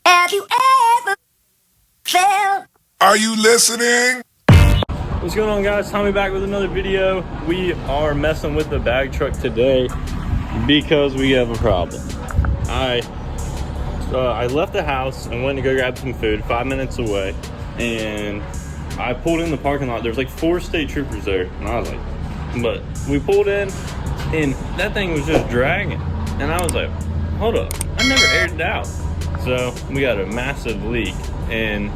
Have you ever felt? Are you listening? What's going on, guys? Tommy back with another video. We are messing with the bag truck today because we have a problem. I left the house and went to go grab some food 5 minutes away, and I pulled in the parking lot. There's like 4 state troopers there, and I was like, but we pulled in and that thing was just dragging, and I was like, hold up, I never aired it out. So we got a massive leak, and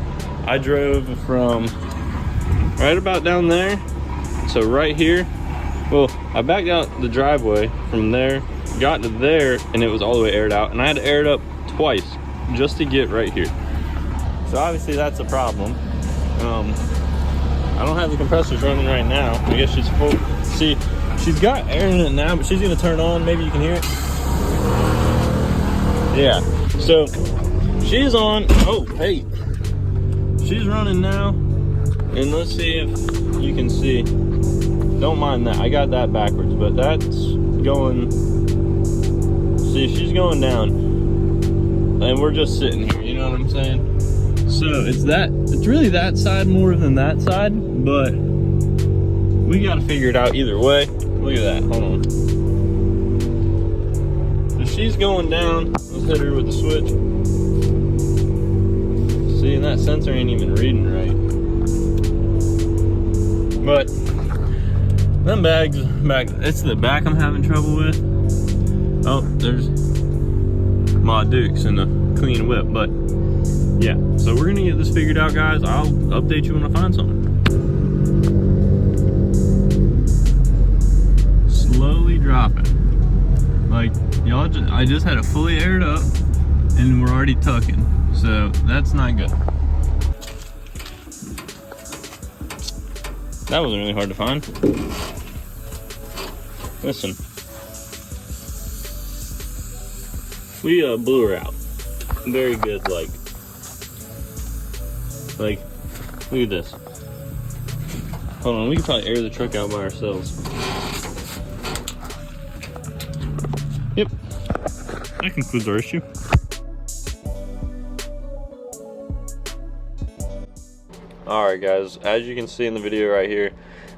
I drove from right about down there to right here. Well, I backed out the driveway from there, got to there, and it was all the way aired out, and I had to air it up twice just to get right here. So obviously that's a problem. I don't have the compressors running right now. I guess she's full. See, she's got air in it now, but she's gonna turn on. Maybe you can hear it. Yeah, so she's on. Oh, hey, she's running now. And let's see if you can see. Don't mind that, I got that backwards, but that's going, see, she's going down, and we're just sitting here, you know what I'm saying? So it's really that side more than that side, but we gotta figure it out either way. Look at that, hold on. So she's going down. Let's hit her with the switch. See, and that sensor ain't even reading right. But them bags back, it's the back I'm having trouble with. Oh, there's my Dukes and the clean whip. But yeah, so we're gonna get this figured out, guys. I'll update you when I find something. Slowly dropping. Like, y'all, I just had it fully aired up and we're already tucking. So that's not good. That wasn't really hard to find. Listen. We blew her out. Very good, like, look at this. Hold on, we can probably air the truck out by ourselves. Yep. That concludes our issue. Alright guys, as you can see in the video right here,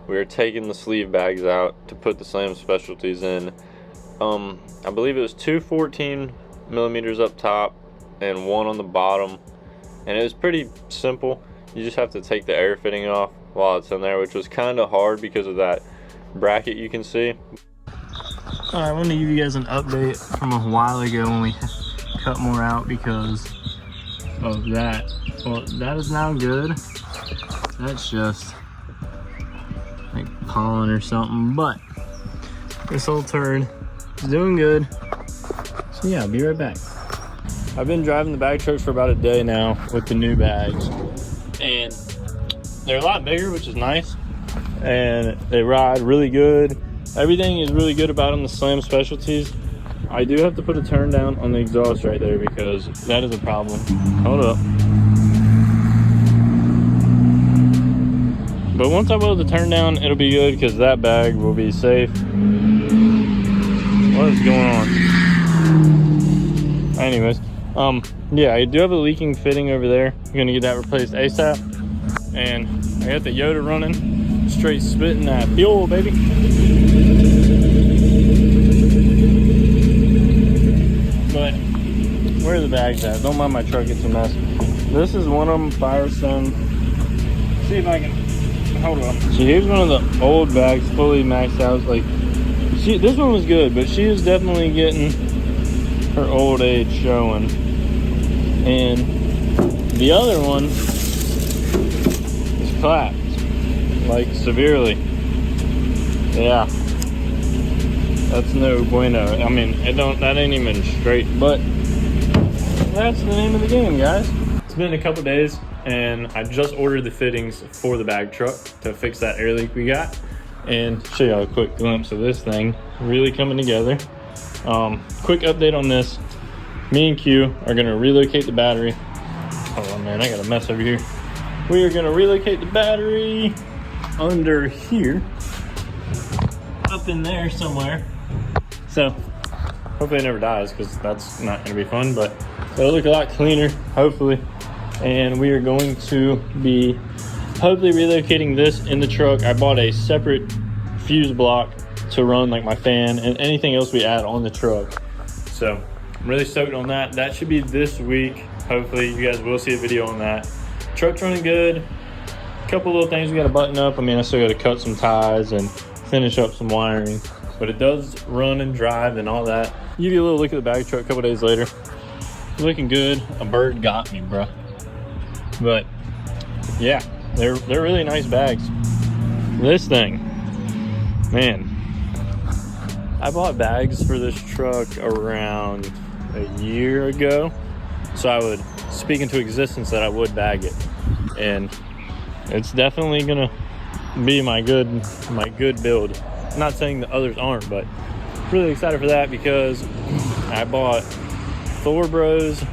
we are taking the sleeve bags out to put the Slam Specialties in. I believe it was 2 14 millimeters up top and 1 on the bottom, and it was pretty simple. You just have to take the air fitting off while it's in there, which was kind of hard because of that bracket you can see. Alright, I want to give you guys an update from a while ago when we cut more out because of that. Well, that is now good. That's just like pollen or something, but this old turd is doing good. So yeah, I'll be right back. I've been driving the bag trucks for about a day now with the new bags, and they're a lot bigger, which is nice, and they ride really good. Everything is really good about them, the Slam Specialties. I do have to put a turn down on the exhaust right there because that is a problem. Hold up. But once I will the turn down, it'll be good because that bag will be safe. What is going on? Anyways, yeah, I do have a leaking fitting over there. I'm gonna get that replaced ASAP. And I got the Yoda running, straight spitting that fuel, baby. But where are the bags at? Don't mind my truck, it's a mess. This is one of them, Firestone. See if I can. Hold on. So here's one of the old bags, fully maxed out. Like, this one was good, but she is definitely getting her old age showing. And the other one is clapped, like severely. Yeah, that's no bueno. I mean, that ain't even straight, but that's the name of the game, guys. It's been a couple days, and I just ordered the fittings for the bag truck to fix that air leak we got, and show y'all a quick glimpse of this thing really coming together. Quick update on this. Me and Q are gonna relocate the battery. Oh man, I got a mess over here. We are gonna relocate the battery under here, up in there somewhere. So Hopefully it never dies, because that's not going to be fun, but it'll look a lot cleaner, hopefully. And we are going to be hopefully relocating this in the truck. I bought a separate fuse block to run like my fan and anything else we add on the truck. So I'm really stoked on that. That should be this week. Hopefully you guys will see a video on that. Truck's running good. A couple little things we got to button up. I mean, I still got to cut some ties and finish up some wiring, but it does run and drive and all that. Give you a little look at the bag truck a couple days later. Looking good. A bird got me, bro. But yeah, they're really nice bags. This thing, man, I bought bags for this truck around a year ago, so I would speak into existence that I would bag it, and it's definitely gonna be my good build. I'm not saying the others aren't, but really excited for that because I bought Thor Bros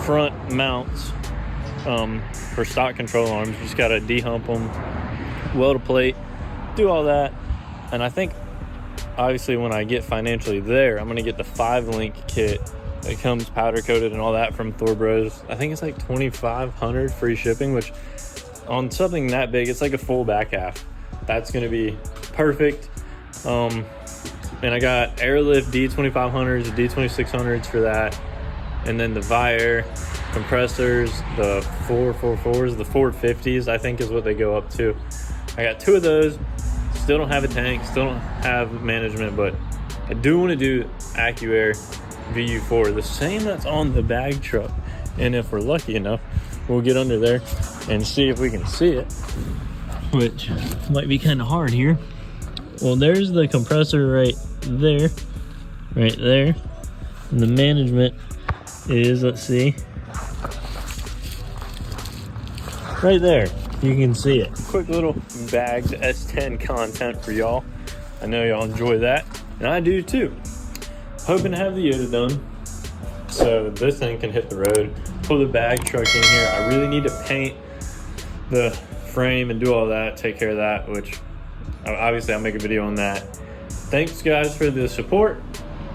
front mounts for stock control arms. You just gotta de-hump them, weld a plate, do all that. And I think obviously when I get financially there, I'm gonna get the 5-link kit that comes powder coated and all that from Thor Bros. I think it's like $2,500 free shipping, which on something that big, it's like a full back half. That's gonna be perfect. And I got Airlift D2500s, D2600s for that, and then the Vire compressors, the 444s, the 450s, I think is what they go up to. I got 2 of those. Still don't have a tank, still don't have management, but I do want to do AccuAir VU4, the same that's on the bag truck. And if we're lucky enough, we'll get under there and see if we can see it, which might be kind of hard here. Well, there's the compressor right there. And the management is, let's see, right there. You can see it. Quick little bagged S10 content for y'all. I know y'all enjoy that, and I do too. Hoping to have the Yoda done so this thing can hit the road. Pull the bag truck in here. I really need to paint the frame and do all that, take care of that, which obviously I'll make a video on that. Thanks guys for the support.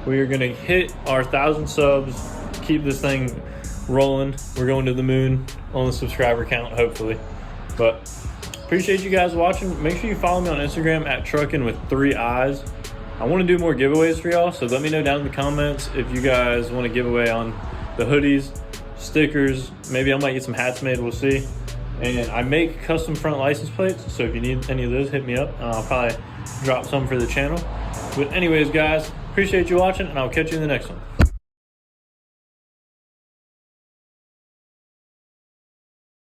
We are gonna hit our 1,000 subs, keep this thing rolling. We're going to the moon on the subscriber count, hopefully. But appreciate you guys watching. Make sure you follow me on Instagram at truckin with3eyes. I want to do more giveaways for y'all, so let me know down in the comments if you guys want to give away on the hoodies, stickers. Maybe I might get some hats made, we'll see. And I make custom front license plates, so if you need any of those, hit me up. I'll probably drop some for the channel. But anyways, guys, appreciate you watching, and I'll catch you in the next one.